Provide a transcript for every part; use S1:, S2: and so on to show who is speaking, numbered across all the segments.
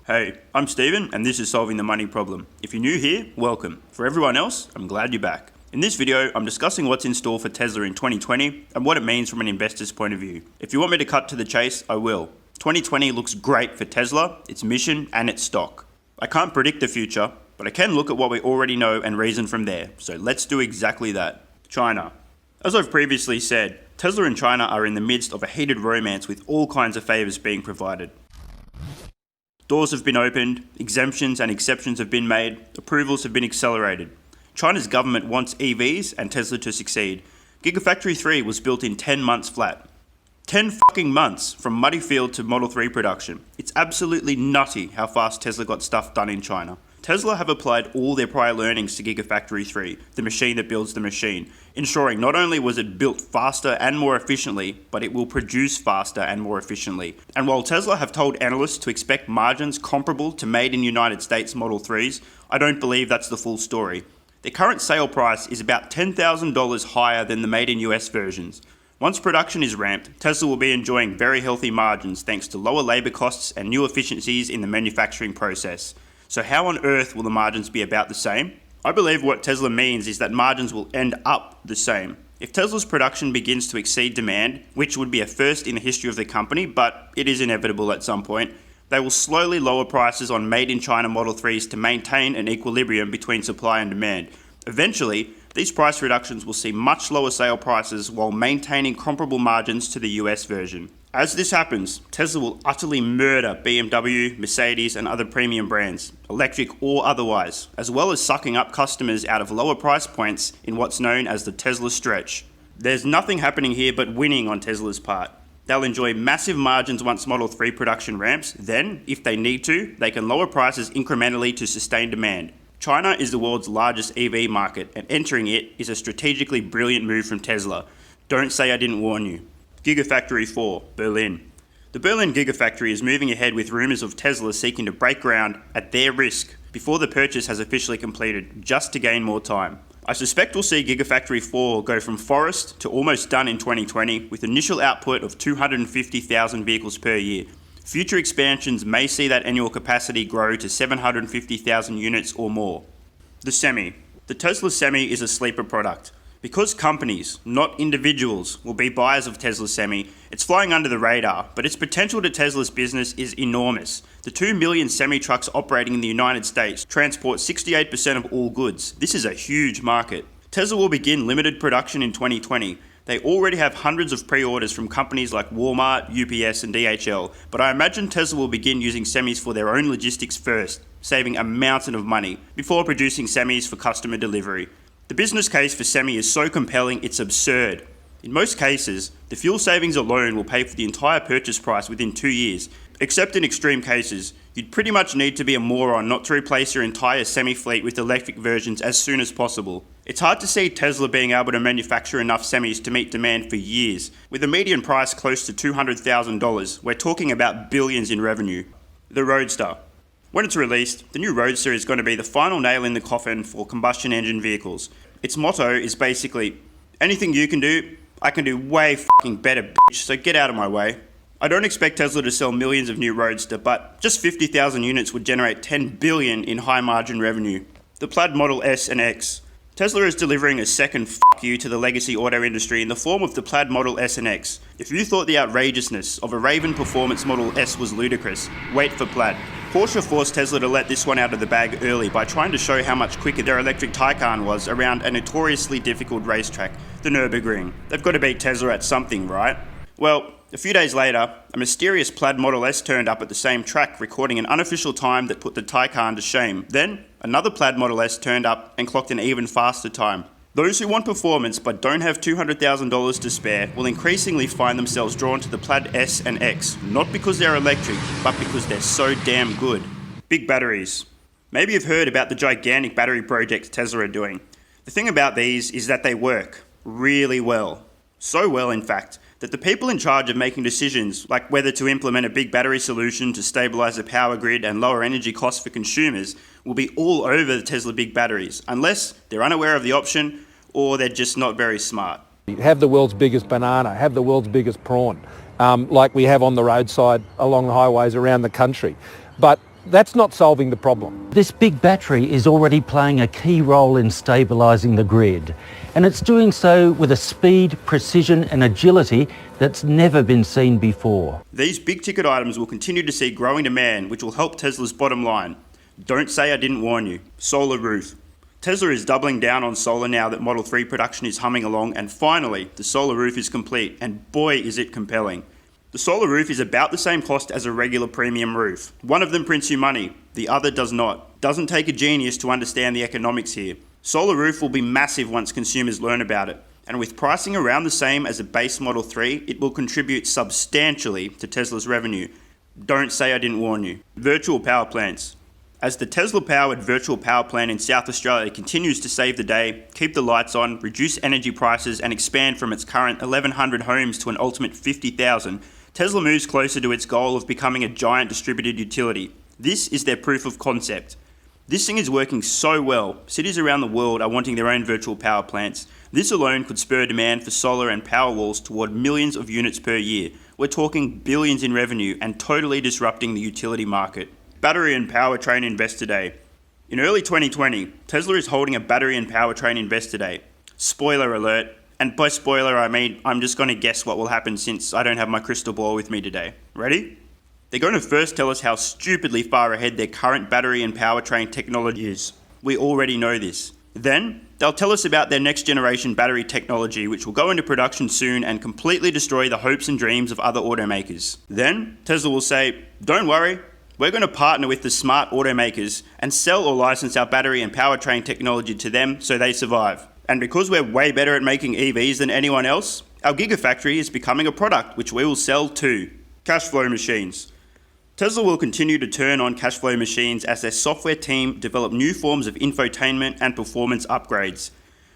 S1: Hey, I'm Steven and this is Solving the Money Problem. If you're new here, welcome. For everyone else, I'm glad you're back. In this video, I'm discussing what's in store for Tesla in 2020 and what it means from an investor's point of view. If you want me to cut to the chase, I will. 2020 looks great for Tesla, its mission and its stock. I can't predict the future, but I can look at what we already know and reason from there. So let's do exactly that. China. As I've previously said, Tesla and China are in the midst of a heated romance with all kinds of favours being provided. Doors have been opened, exemptions and exceptions have been made, approvals have been accelerated. China's government wants EVs and Tesla to succeed. Gigafactory 3 was built in 10 months flat. 10 fucking months from muddy field to Model 3 production. It's absolutely nutty how fast Tesla got stuff done in China. Tesla have applied all their prior learnings to Gigafactory 3, the machine that builds the machine, ensuring not only was it built faster and more efficiently, but it will produce faster and more efficiently. And while Tesla have told analysts to expect margins comparable to made in United States Model 3s, I don't believe that's the full story. Their current sale price is about $10,000 higher than the made in US versions. Once production is ramped, Tesla will be enjoying very healthy margins thanks to lower labour costs and new efficiencies in the manufacturing process. So how on earth will the margins be about the same? I believe what Tesla means is that margins will end up the same. If Tesla's production begins to exceed demand, which would be a first in the history of the company, but it is inevitable at some point, they will slowly lower prices on made-in-China Model 3s to maintain an equilibrium between supply and demand. Eventually, these price reductions will see much lower sale prices while maintaining comparable margins to the US version. As this happens, Tesla will utterly murder BMW, Mercedes and other premium brands, electric or otherwise, as well as sucking up customers out of lower price points in what's known as the Tesla stretch. There's nothing happening here but winning on Tesla's part. They'll enjoy massive margins once Model 3 production ramps, then, if they need to, they can lower prices incrementally to sustain demand. China is the world's largest EV market, and entering it is a strategically brilliant move from Tesla. Don't say I didn't warn you. Gigafactory 4, Berlin. The Berlin Gigafactory is moving ahead with rumours of Tesla seeking to break ground at their risk before the purchase has officially completed, just to gain more time. I suspect we'll see Gigafactory 4 go from forest to almost done in 2020 with initial output of 250,000 vehicles per year. Future expansions may see that annual capacity grow to 750,000 units or more. The Semi. The Tesla Semi is a sleeper product. Because companies, not individuals, will be buyers of Tesla's Semi, it's flying under the radar, but its potential to Tesla's business is enormous. The 2 million Semi trucks operating in the United States transport 68% of all goods. This is a huge market. Tesla will begin limited production in 2020. They already have hundreds of pre-orders from companies like Walmart, UPS and DHL, but I imagine Tesla will begin using Semis for their own logistics first, saving a mountain of money, before producing Semis for customer delivery. The business case for Semi is so compelling it's absurd. In most cases, the fuel savings alone will pay for the entire purchase price within 2 years. Except in extreme cases, you'd pretty much need to be a moron not to replace your entire Semi fleet with electric versions as soon as possible. It's hard to see Tesla being able to manufacture enough Semis to meet demand for years. With a median price close to $200,000, we're talking about billions in revenue. The Roadster. When it's released, the new Roadster is going to be the final nail in the coffin for combustion engine vehicles. Its motto is basically, anything you can do, I can do way fucking better, bitch, so get out of my way. I don't expect Tesla to sell millions of new Roadster, but just 50,000 units would generate $10 billion in high margin revenue. The Plaid Model S and X. Tesla is delivering a second fuck you to the legacy auto industry in the form of the Plaid Model S and X. If you thought the outrageousness of a Raven Performance Model S was ludicrous, wait for Plaid. Porsche forced Tesla to let this one out of the bag early by trying to show how much quicker their electric Taycan was around a notoriously difficult racetrack, the Nürburgring. They've got to beat Tesla at something, right? Well, a few days later, a mysterious Plaid Model S turned up at the same track, recording an unofficial time that put the Taycan to shame. Then, another Plaid Model S turned up and clocked an even faster time. Those who want performance but don't have $200,000 to spare will increasingly find themselves drawn to the Plaid S and X, not because they're electric, but because they're so damn good. Big batteries. Maybe you've heard about the gigantic battery projects Tesla are doing. The thing about these is that they work really well. So well, in fact, that the people in charge of making decisions, like whether to implement a big battery solution to stabilise the power grid and lower energy costs for consumers, will be all over the Tesla big batteries, unless they're unaware of the option or they're just not very smart.
S2: Have the world's biggest banana, have the world's biggest prawn, like we have on the roadside along the highways around the country. But That's not solving the problem.
S3: This big battery is already playing a key role in stabilising the grid, and it's doing so with a speed, precision and agility that's never been seen before.
S1: These big ticket items will continue to see growing demand, which will help Tesla's bottom line. Don't say I didn't warn you. Solar roof. Tesla is doubling down on solar now that Model 3 production is humming along, and finally, the solar roof is complete, and boy is it compelling. The solar roof is about the same cost as a regular premium roof. One of them prints you money, the other does not. Doesn't take a genius to understand the economics here. Solar roof will be massive once consumers learn about it, and with pricing around the same as a base Model 3, it will contribute substantially to Tesla's revenue. Don't say I didn't warn you. Virtual power plants. As the Tesla-powered virtual power plant in South Australia continues to save the day, keep the lights on, reduce energy prices and expand from its current 1,100 homes to an ultimate 50,000, Tesla moves closer to its goal of becoming a giant distributed utility. This is their proof of concept. This thing is working so well, cities around the world are wanting their own virtual power plants. This alone could spur demand for solar and power walls toward millions of units per year. We're talking billions in revenue and totally disrupting the utility market. Battery and Powertrain Investor Day. In early 2020, Tesla is holding a Battery and Powertrain Investor Day. Spoiler alert. And by spoiler, I mean, I'm just going to guess what will happen since I don't have my crystal ball with me today. Ready? They're going to first tell us how stupidly far ahead their current battery and powertrain technology is. We already know this. Then, they'll tell us about their next generation battery technology, which will go into production soon and completely destroy the hopes and dreams of other automakers. Then, Tesla will say, don't worry, we're going to partner with the smart automakers and sell or license our battery and powertrain technology to them so they survive. And because we're way better at making EVs than anyone else, our Gigafactory is becoming a product which we will sell too. Cash flow machines. Tesla will continue to turn on cash flow machines as their software team develop new forms of infotainment and performance upgrades.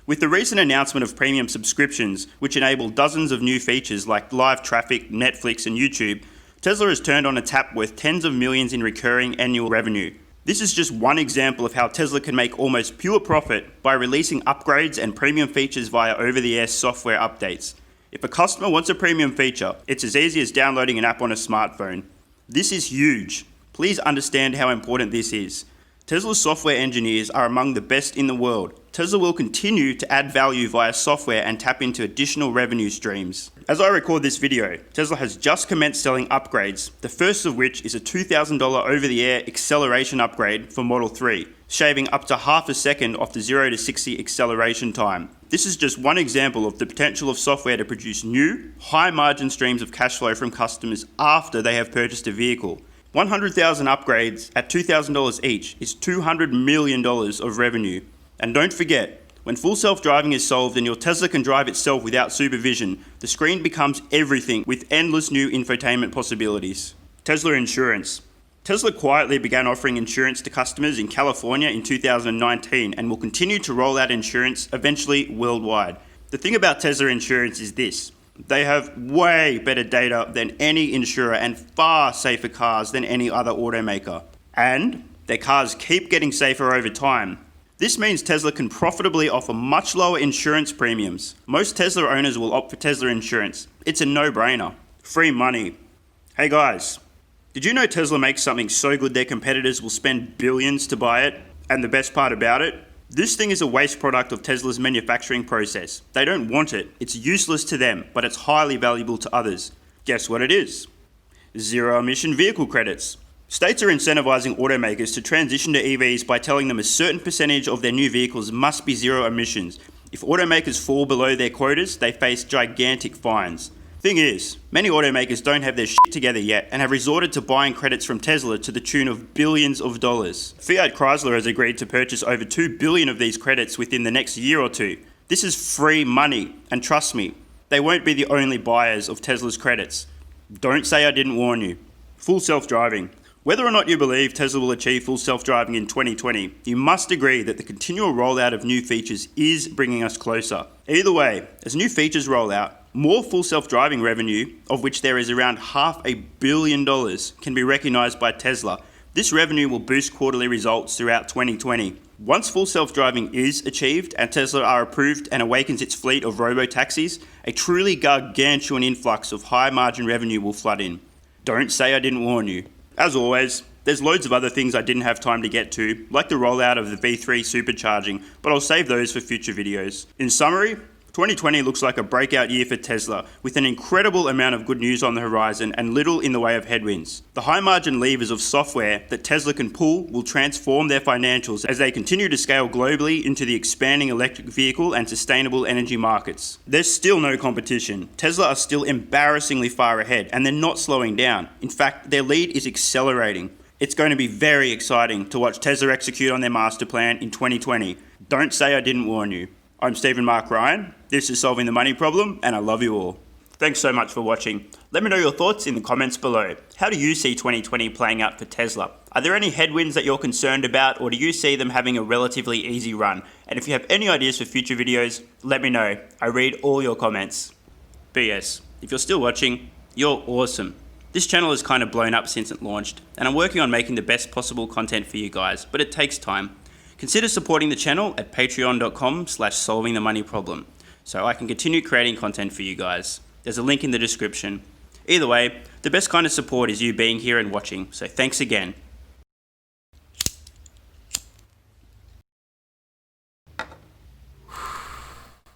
S1: With the recent announcement of premium subscriptions, which enable dozens of new features like live traffic, Netflix and YouTube, Tesla has turned on a tap worth tens of millions in recurring annual revenue. This is just one example of how Tesla can make almost pure profit by releasing upgrades and premium features via over-the-air software updates. If a customer wants a premium feature, it's as easy as downloading an app on a smartphone. This is huge. Please understand how important this is. Tesla's software engineers are among the best in the world. Tesla will continue to add value via software and tap into additional revenue streams. As I record this video, Tesla has just commenced selling upgrades, the first of which is a $2,000 over-the-air acceleration upgrade for Model 3, shaving up to half a second off the 0 to 60 acceleration time. This is just one example of the potential of software to produce new, high-margin streams of cash flow from customers after they have purchased a vehicle. 100,000 upgrades at $2,000 each is $200 million of revenue. And don't forget, when full self-driving is solved and your Tesla can drive itself without supervision, the screen becomes everything with endless new infotainment possibilities. Tesla Insurance. Tesla quietly began offering insurance to customers in California in 2019 and will continue to roll out insurance eventually worldwide. The thing about Tesla Insurance is this. They have way better data than any insurer and far safer cars than any other automaker. And their cars keep getting safer over time. This means Tesla can profitably offer much lower insurance premiums. Most Tesla owners will opt for Tesla Insurance. It's a no-brainer. Free money. Hey guys, did you know Tesla makes something so good their competitors will spend billions to buy it? And the best part about it? This thing is a waste product of Tesla's manufacturing process. They don't want it. It's useless to them, but it's highly valuable to others. Guess what it is? Zero-emission vehicle credits. States are incentivizing automakers to transition to EVs by telling them a certain percentage of their new vehicles must be zero emissions. If automakers fall below their quotas, they face gigantic fines. Thing is, many automakers don't have their shit together yet and have resorted to buying credits from Tesla to the tune of billions of dollars. Fiat Chrysler has agreed to purchase over 2 billion of these credits within the next year or two. This is free money, and trust me, they won't be the only buyers of Tesla's credits. Don't say I didn't warn you. Full self-driving. Whether or not you believe Tesla will achieve full self-driving in 2020, you must agree that the continual rollout of new features is bringing us closer. Either way, as new features roll out, more full self-driving revenue, of which there is around $500 million, can be recognised by Tesla. This revenue will boost quarterly results throughout 2020. Once full self-driving is achieved and Tesla are approved and awakens its fleet of robo-taxis, a truly gargantuan influx of high-margin revenue will flood in. Don't say I didn't warn you. As always, There's loads of other things I didn't have time to get to, like the rollout of the V3 supercharging, but I'll save those for future videos. In summary, 2020 looks like a breakout year for Tesla, with an incredible amount of good news on the horizon and little in the way of headwinds. The high margin levers of software that Tesla can pull will transform their financials as they continue to scale globally into the expanding electric vehicle and sustainable energy markets. There's still no competition. Tesla are still embarrassingly far ahead, and they're not slowing down. In fact, their lead is accelerating. It's going to be very exciting to watch Tesla execute on their master plan in 2020. Don't say I didn't warn you. I'm Stephen Mark Ryan, this is Solving the Money Problem, and I love you all. Thanks so much for watching. Let me know your thoughts in the comments below. How do you see 2020 playing out for Tesla? Are there any headwinds that you're concerned about, or do you see them having a relatively easy run? And if you have any ideas for future videos, let me know. I read all your comments. PS, if you're still watching, you're awesome. This channel has kind of blown up since it launched, and I'm working on making the best possible content for you guys, but it takes time. Consider supporting the channel at patreon.com/solvingthemoneyproblem so I can continue creating content for you guys. There's a link in the description. Either way, the best kind of support is you being here and watching, so thanks again.